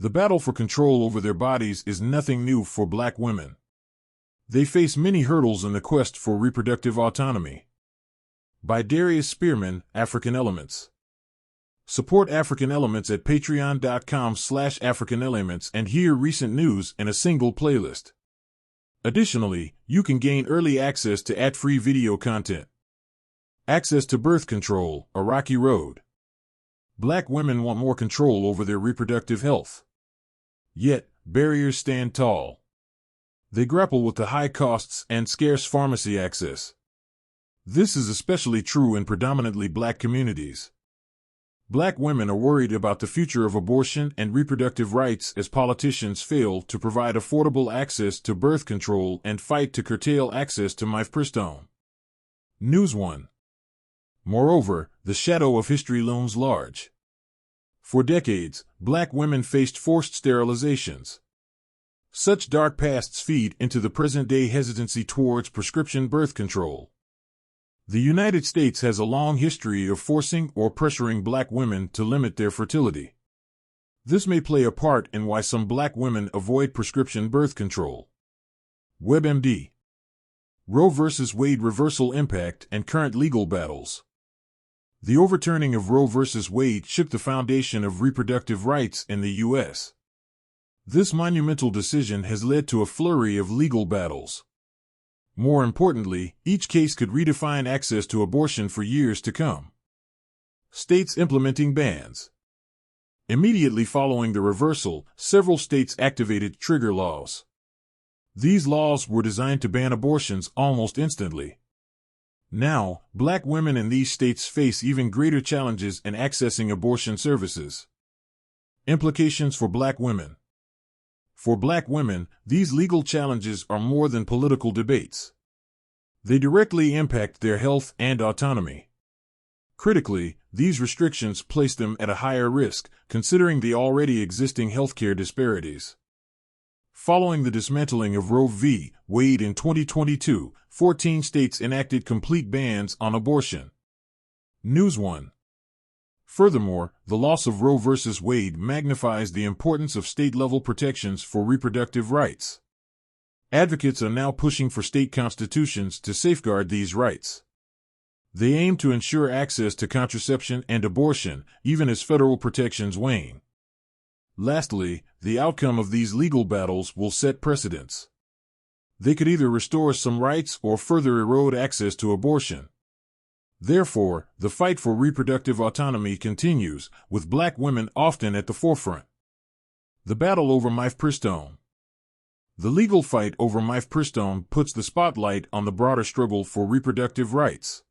The battle for control over their bodies is nothing new for Black women. They face many hurdles in the quest for reproductive autonomy. By Darius Spearman, African Elements. Support African Elements at patreon.com/AfricanElements and hear recent news in a single playlist. Additionally, you can gain early access to ad-free video content. Access to birth control, a rocky road. Black women want more control over their reproductive health. Yet, barriers stand tall. They grapple with the high costs and scarce pharmacy access. This is especially true in predominantly Black communities. Black women are worried about the future of abortion and reproductive rights as politicians fail to provide affordable access to birth control and fight to curtail access to mifepristone. News 1. Moreover, the shadow of history looms large. For decades, Black women faced forced sterilizations. Such dark pasts feed into the present-day hesitancy towards prescription birth control. The United States has a long history of forcing or pressuring Black women to limit their fertility. This may play a part in why some Black women avoid prescription birth control. WebMD. Roe v. Wade reversal impact and current legal battles. The overturning of Roe v. Wade shook the foundation of reproductive rights in the U.S. This monumental decision has led to a flurry of legal battles. More importantly, each case could redefine access to abortion for years to come. States implementing bans. Immediately following the reversal, several states activated trigger laws. These laws were designed to ban abortions almost instantly. Now, Black women in these states face even greater challenges in accessing abortion services. Implications for Black women. For Black women, these legal challenges are more than political debates. They directly impact their health and autonomy. Critically, these restrictions place them at a higher risk, considering the already existing healthcare disparities. Following the dismantling of Roe v. Wade in 2022, 14 states enacted complete bans on abortion. News 1. Furthermore, the loss of Roe v. Wade magnifies the importance of state-level protections for reproductive rights. Advocates are now pushing for state constitutions to safeguard these rights. They aim to ensure access to contraception and abortion, even as federal protections wane. Lastly, the outcome of these legal battles will set precedents. They could either restore some rights or further erode access to abortion. Therefore, the fight for reproductive autonomy continues, with Black women often at the forefront. The battle over mifepristone. The legal fight over mifepristone puts the spotlight on the broader struggle for reproductive rights.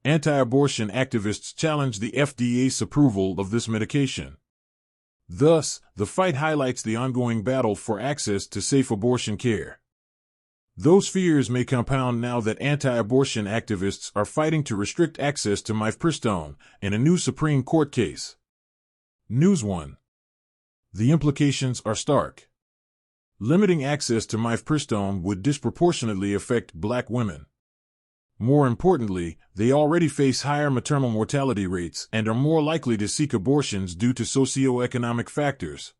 Anti-abortion activists challenge the FDA's approval of this medication. Thus, the fight highlights the ongoing battle for access to safe abortion care. Those fears may compound now that anti-abortion activists are fighting to restrict access to mifepristone in a new Supreme Court case. News 1. The implications are stark. Limiting access to mifepristone would disproportionately affect Black women. More importantly, they already face higher maternal mortality rates and are more likely to seek abortions due to socioeconomic factors.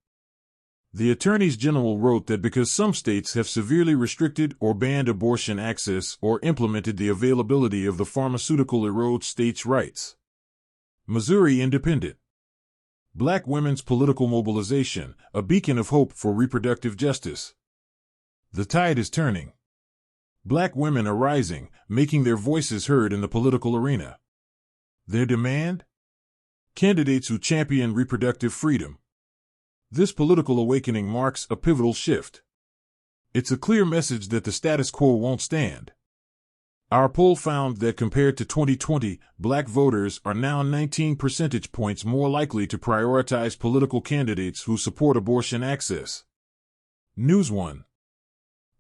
The attorneys general wrote that because some states have severely restricted or banned abortion access or implemented the availability of the pharmaceutical erodes states' rights. Missouri Independent. Black women's political mobilization, a beacon of hope for reproductive justice. The tide is turning. Black women are rising, making their voices heard in the political arena. Their demand? Candidates who champion reproductive freedom. This political awakening marks a pivotal shift. It's a clear message that the status quo won't stand. Our poll found that compared to 2020, Black voters are now 19 percentage points more likely to prioritize political candidates who support abortion access. News 1.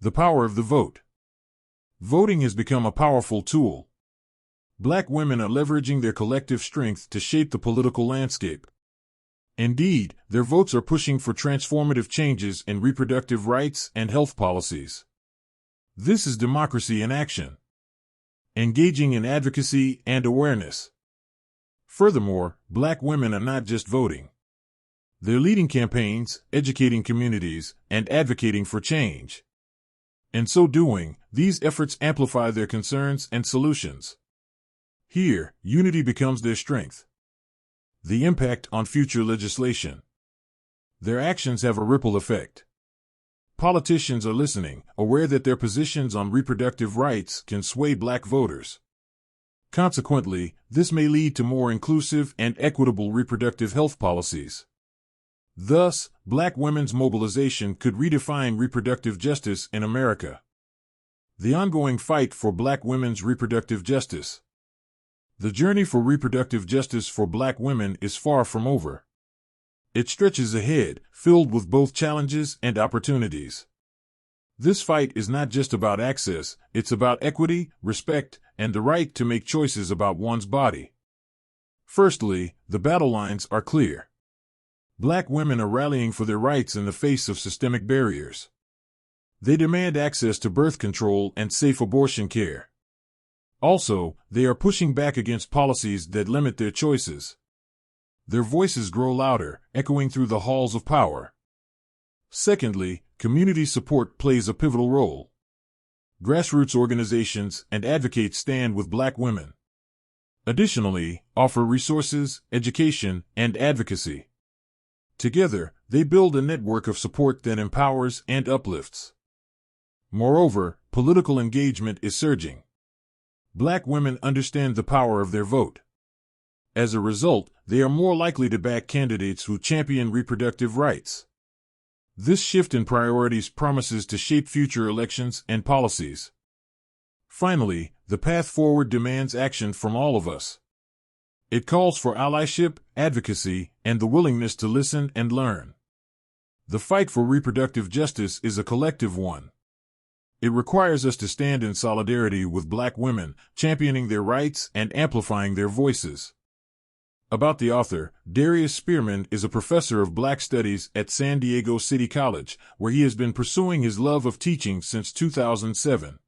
The power of the vote. Voting has become a powerful tool. Black women are leveraging their collective strength to shape the political landscape. Indeed, their votes are pushing for transformative changes in reproductive rights and health policies. This is democracy in action. Engaging in advocacy and awareness. Furthermore, Black women are not just voting. They're leading campaigns, educating communities, and advocating for change. In so doing, these efforts amplify their concerns and solutions. Here, unity becomes their strength. The impact on future legislation. Their actions have a ripple effect. Politicians are listening, aware that their positions on reproductive rights can sway black voters. Consequently, this may lead to more inclusive and equitable reproductive health policies. Thus, black women's mobilization could redefine reproductive justice in America. The ongoing fight for black women's reproductive justice. The journey for reproductive justice for black women is far from over. It stretches ahead, filled with both challenges and opportunities. This fight is not just about access, it's about equity, respect, and the right to make choices about one's body. Firstly, the battle lines are clear. Black women are rallying for their rights in the face of systemic barriers. They demand access to birth control and safe abortion care. Also, they are pushing back against policies that limit their choices. Their voices grow louder, echoing through the halls of power. Secondly, community support plays a pivotal role. Grassroots organizations and advocates stand with black women. Additionally, offer resources, education, and advocacy. Together, they build a network of support that empowers and uplifts. Moreover, political engagement is surging. Black women understand the power of their vote. As a result, they are more likely to back candidates who champion reproductive rights. This shift in priorities promises to shape future elections and policies. Finally, the path forward demands action from all of us. It calls for allyship, advocacy, and the willingness to listen and learn. The fight for reproductive justice is a collective one. It requires us to stand in solidarity with black women, championing their rights and amplifying their voices. About the author, Darius Spearman is a professor of Black Studies at San Diego City College, where he has been pursuing his love of teaching since 2007.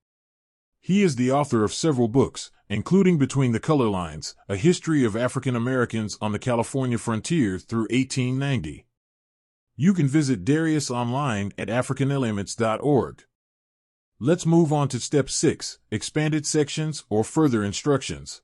He is the author of several books, including Between the Color Lines, A History of African Americans on the California Frontier through 1890. You can visit Darius online at africanelements.org. Let's move on to Step 6, Expanded Sections or Further Instructions.